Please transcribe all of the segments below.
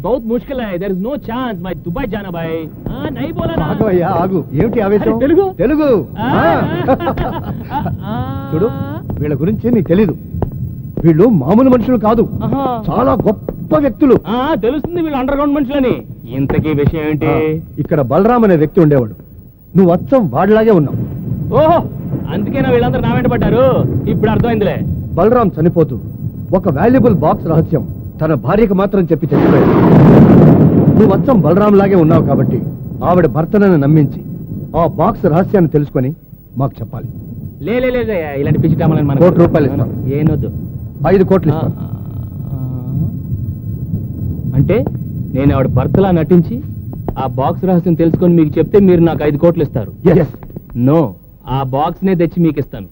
बहुत मुश्किल है देयर इज नो चांस मैं दुबई जाना भाई नहीं बोला ना ఆగు అయ్యా ఆగు ఏమిటి ఆవేశం తెలుగు తెలుగు చూడు వీళ్ళ గురించి నీకు తెలీదు వీళ్ళు మామూలు మనుషులు కాదు చాలా గొప్ప వ్యక్తులు తెలుస్తుంది వీళ్ళు అండర్ గ్రౌండ్ మనుషులని ఇంతకీ విషయం ఏంటి ఇక్కడ బలరాం అనే వ్యక్తి ఉండేవాడు నువ్వు అచ్చం వాడిలాగే ఉన్నావు ఓహో అందుకేనా వీళ్ళందరూ నా వెంట పడ్డారు ఇప్పుడు అర్థమైందిలే బలరాం చనిపోతూ ఒక వాల్యుబుల్ బాక్స్ రహస్యం తన భార్యకు మాత్రం చెప్పి చచ్చిపోయాడు నువ్వు అచ్చం బలరాం లాగే ఉన్నావు కాబట్టి ఆవిడ భర్తనని నమ్మించి ఆ బాక్స్ రహస్యాన్ని తెలుసుకొని మాకు చెప్పాలి లేదు ఇలాంటి పిచ్చి డ్రామాలని మనం ₹1,00,00,000 ఇస్తాను ఏనొద్దు 5 కోట్లు ఇస్తాను అంటే నేను ఆవిడ భర్తలా నటించి ఆ బాక్స్ రహస్యం తెలుసుకొని మీకు చెప్తే మీరు నాకు 5 కోట్లు ఇస్తారు నో ఆ బాక్స్ నే తెచ్చి మీకు ఇస్తాను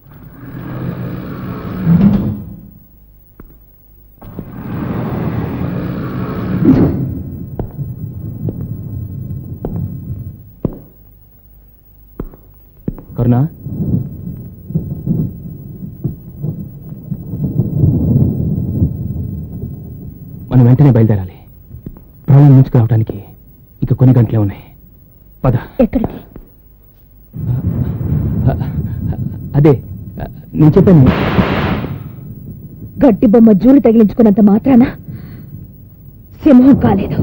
కరుణా మనం వెంటనే బయలుదేరాలి ప్రాణం నుంచి రావడానికి ఇక కొన్ని గంటలే ఉన్నాయి పద ఎక్కడికి అదే నేను చెప్పాను గట్టి బొమ్మ జూలు తగిలించుకున్నంత మాత్రాన సింహం కాలేదు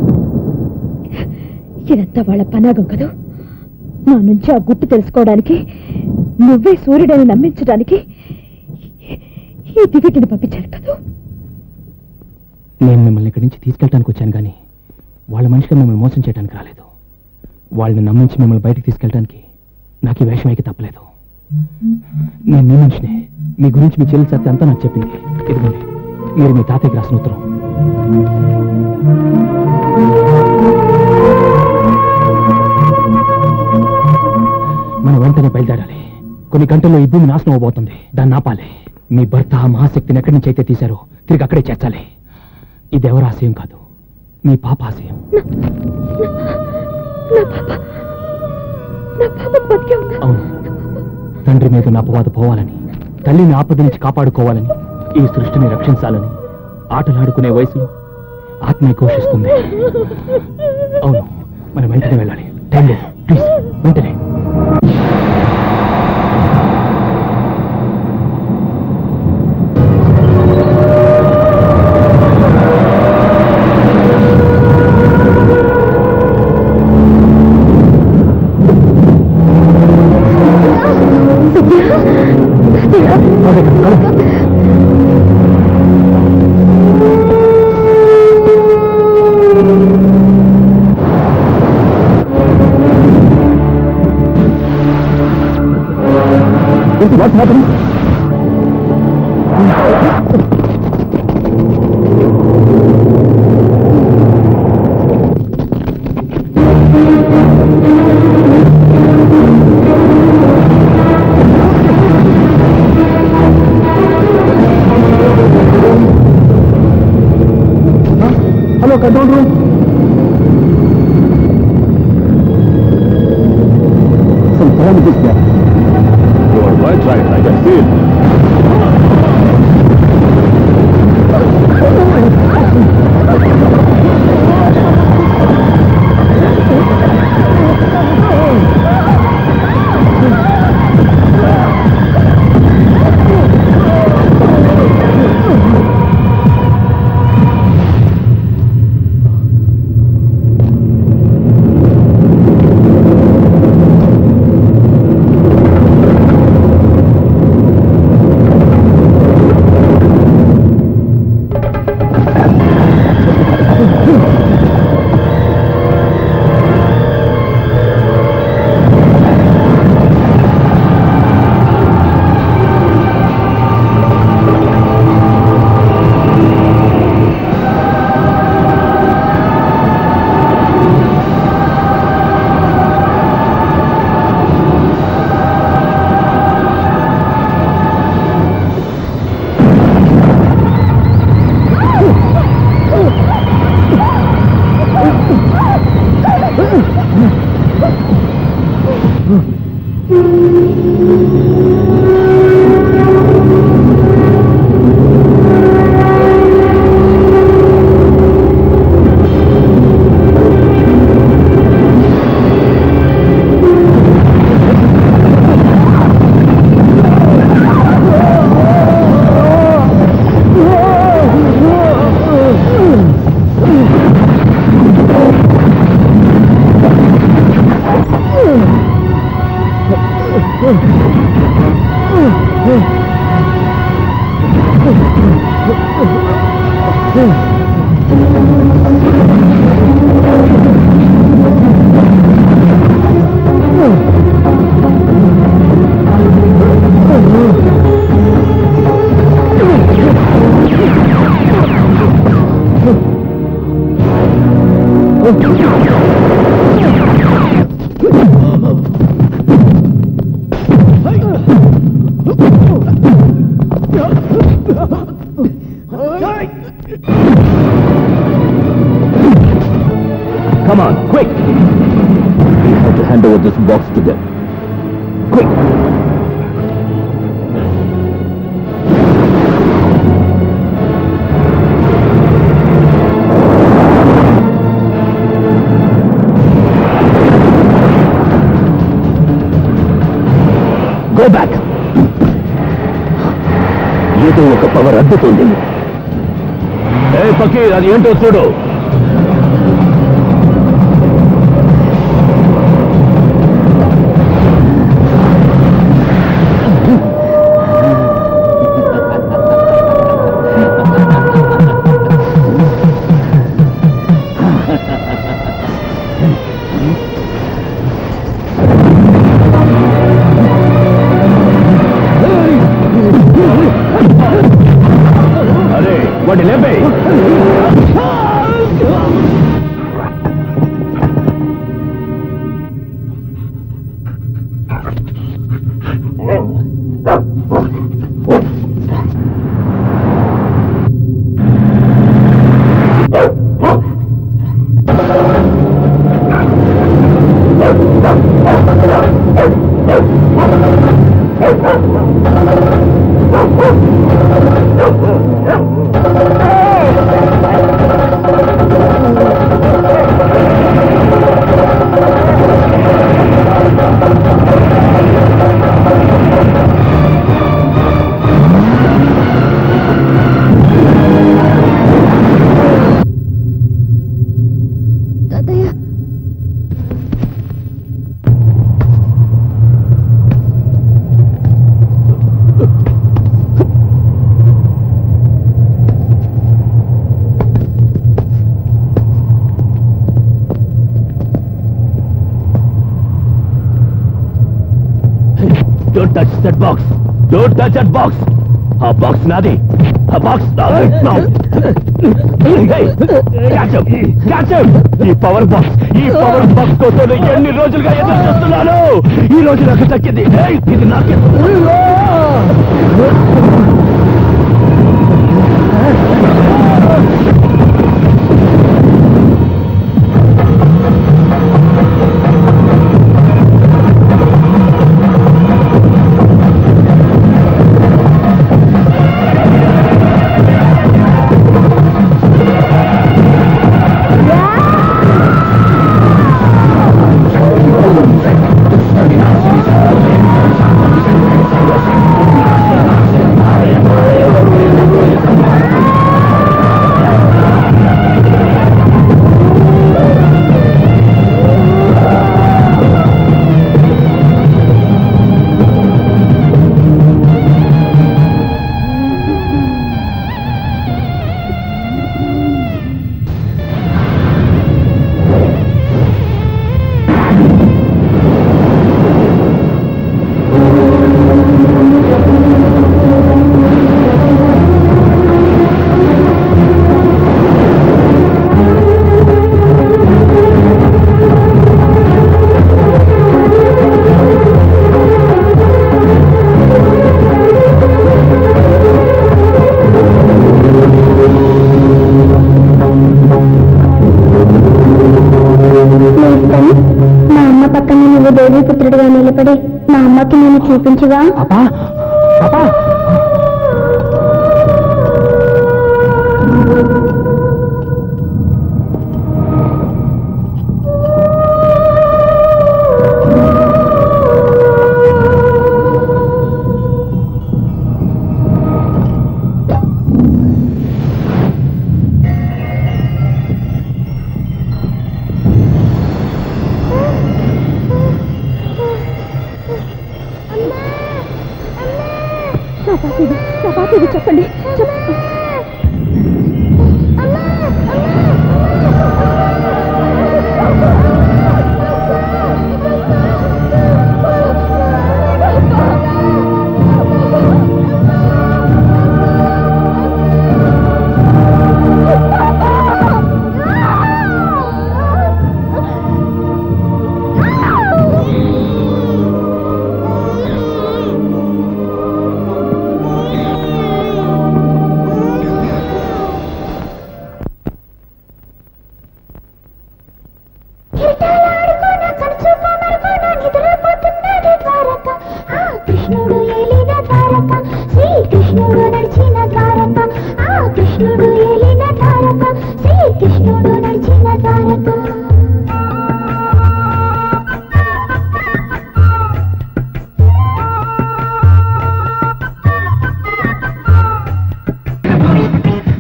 ఇదంతా వాళ్ళ పనాగం కదూ నా నుంచి ఆ గుట్టు తెలుసుకోవడానికి నువ్వే సూర్యుడని నమ్మించడానికి ఈ దిగటిని పంపించారు కదూ నేను మిమ్మల్ని ఇక్కడి నుంచి తీసుకెళ్ళడానికి వచ్చాను కానీ వాళ్ళ మనిషిగా మిమ్మల్ని మోసం చేయడానికి రాలేదు వాళ్ళని నమ్మించి మిమ్మల్ని బయటకు తీసుకెళ్ళడానికి నాకు ఈ వేషం అయితే తప్పలేదు నేను మీ మనిషినే మీ గురించి మీ చెల్లి సత్య అంతా నాకు చెప్పింది ఇదిగోండి మీరు మీ తాతయ్యకి రాసిన ఉత్తరం మనం వెంటనే బయలుదేరాలి కొన్ని గంటల్లో ఈ భూమి నాశనం అవబోతుంది దాన్ని ఆపాలి మీ భర్త ఆ మహాశక్తిని ఎక్కడి నుంచి అయితే తీశారో తిరిగి అక్కడే చేర్చాలి ఇది ఎవరి ఆశయం కాదు మీ పాప ఆశయం అవును తండ్రి మీద నా అపవాదు పోవాలని తల్లిని ఆపద నుంచి కాపాడుకోవాలని ఈ సృష్టిని రక్షించాలని ఆటలాడుకునే వయసులో ఆత్మ ఘోషిస్తుంది అవును మనం వెంటనే వెళ్ళాలి టైం లేదు ప్లీజ్ వెంటనే What's happening? Hello, control room. Some calamities there. You are quite right, I can see it. Come on, quick! We have to hand over this box to them. Quick! Go back! ఏదో ఒక power అడ్డుతుంది. ఏ ఫకీర్, అది ఏంటో చూడు. అరే వాడి లేపే. Don't touch that box. Don't touch that box. A box nadi. A box nadi. No. Hey, catch him. Catch him. ఈ power box కోసం ఎన్ని రోజులుగా ఎదురు చూస్తున్నాను. ఈ రోజు నాకు దక్కింది. ఇది నాకే. దేవీపుత్రుడిగా నిలబడి మా అమ్మకి నేను చూపించవా? అమ్మా నా పాత ఇది చెప్పండి. కృష్ణుడు ఏలిన ద్వారక, శ్రీకృష్ణుడు నడిచిన ద్వారక, ఆ కృష్ణుడు ఏలిన ద్వారక, శ్రీకృష్ణుడు నడిచిన ద్వారక.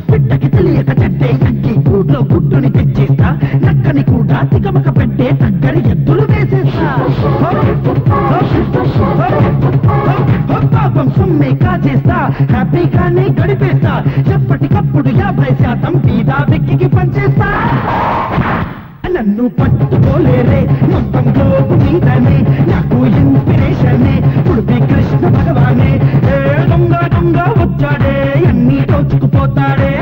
బిడ్డకి తెలియక చెట్టే ఎక్కి గూట్లో గుడ్డుని తెచ్చేస్తా, నక్కని కూడా తికమక పెట్టే తగ్గని ఎద్దులు వేసేస్తా. పాపం సొమ్మే కాజేస్తా, హ్యాపీగానే గడిపేస్తా, ఎప్పటికప్పుడు 50% బీదా వెక్కికి పంచేస్తా. నన్ను పట్టుకోలేరే మొత్తం గ్లోబు మీదనే, నాకు ఇన్స్పిరేషనే ఉడిపి కృష్ణ భగవానే. దొంగ దొంగ వచ్చాడే అన్నీ దోచుకుపోతాడే.